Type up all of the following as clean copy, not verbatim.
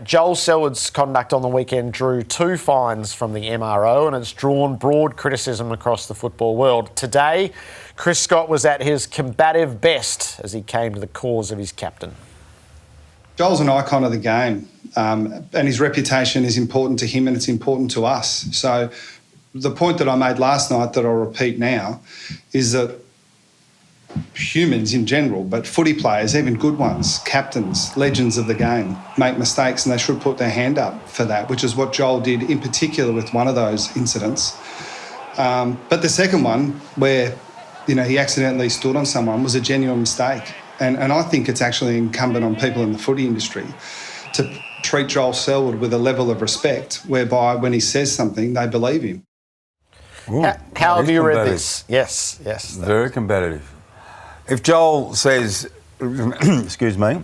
Joel Selwood's conduct on the weekend drew 2 fines from the MRO and it's drawn broad criticism across the football world. Today, Chris Scott was at his combative best as he came to the cause of his captain. Joel's an icon of the game, and his reputation is important to him and it's important to us. So the point that I made last night that I'll repeat now is that humans in general, but footy players, even good ones, captains, legends of the game, make mistakes and they should put their hand up for that, which is what Joel did in particular with one of those incidents. But the second one, where he accidentally stood on someone, was a genuine mistake. And I think it's actually incumbent on people in the footy industry to treat Joel Selwood with a level of respect whereby when he says something, they believe him. Ooh, how have you read this? Yes. Very combative. If Joel says, excuse me,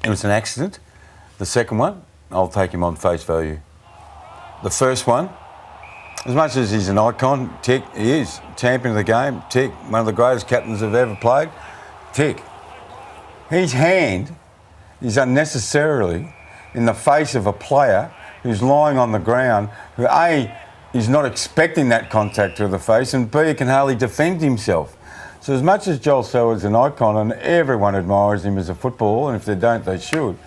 it was an accident, the second one, I'll take him on face value. The first one, as much as he's an icon, tick, he is. Champion of the game, tick. One of the greatest captains I've ever played, tick. His hand is unnecessarily in the face of a player who's lying on the ground, who A, is not expecting that contact to the face, and B, can hardly defend himself. So as much as Joel Selwood's an icon and everyone admires him as a footballer, and if they don't, they should.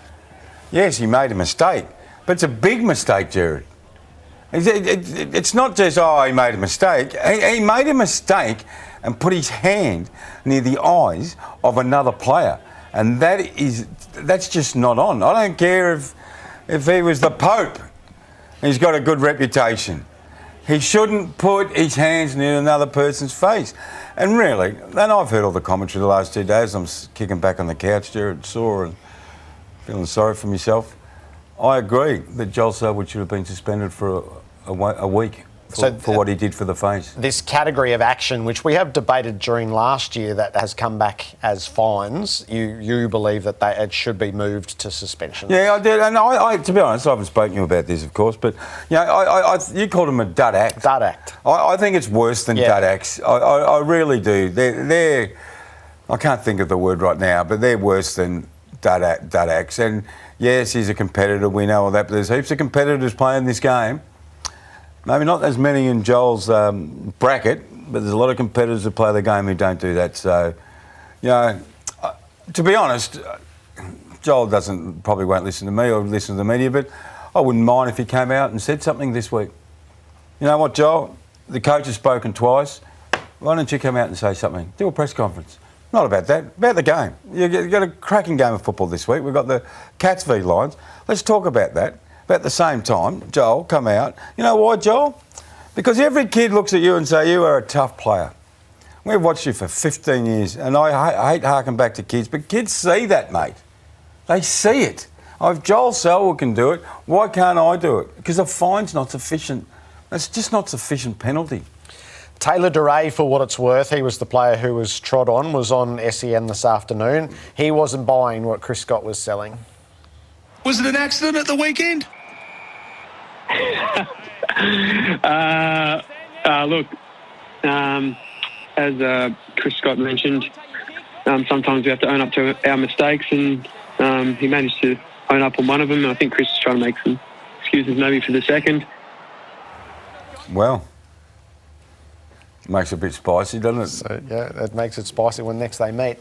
Yes, he made a mistake, but it's a big mistake, Jared. It's not just, he made a mistake. He made a mistake and put his hand near the eyes of another player. And that's just not on. I don't care if he was the Pope. He's got a good reputation. He shouldn't put his hands near another person's face. And really, and I've heard all the commentary the last 2 days, I'm kicking back on the couch, Jared, sore and feeling sorry for myself. I agree that Joel Selwood should have been suspended for a week for what he did for the face. This category of action, which we have debated during last year, that has come back as fines, you believe that it should be moved to suspension? Yeah, I did. And I to be honest, I haven't spoken to you about this, of course, but you called him a dud act. Dud act. I think it's worse than dud acts. I really do. They're I can't think of the word right now, but they're worse than dud acts. And yes, he's a competitor, we know all that, but there's heaps of competitors playing this game. Maybe not as many in Joel's bracket, but there's a lot of competitors that play the game who don't do that. So, to be honest, Joel probably won't listen to me or listen to the media, but I wouldn't mind if he came out and said something this week. You know what, Joel? The coach has spoken twice. Why don't you come out and say something? Do a press conference. Not about that, about the game. You've got a cracking game of football this week. We've got the Cats v Lions. Let's talk about that. But at the same time, Joel, come out. You know why, Joel? Because every kid looks at you and say, you are a tough player. We've watched you for 15 years, and I hate harking back to kids, but kids see that, mate. They see it. If Joel Selwood can do it, why can't I do it? Because a fine's not sufficient. It's just not sufficient penalty. Taylor DeRay, for what it's worth, he was the player who was trod on, was on SEN this afternoon. He wasn't buying what Chris Scott was selling. Was it an accident at the weekend? Look, as Chris Scott mentioned, sometimes we have to own up to our mistakes, and he managed to own up on one of them. I think Chris is trying to make some excuses maybe for the second. Well, makes it a bit spicy, doesn't it? So, yeah, it makes it spicy when next they meet.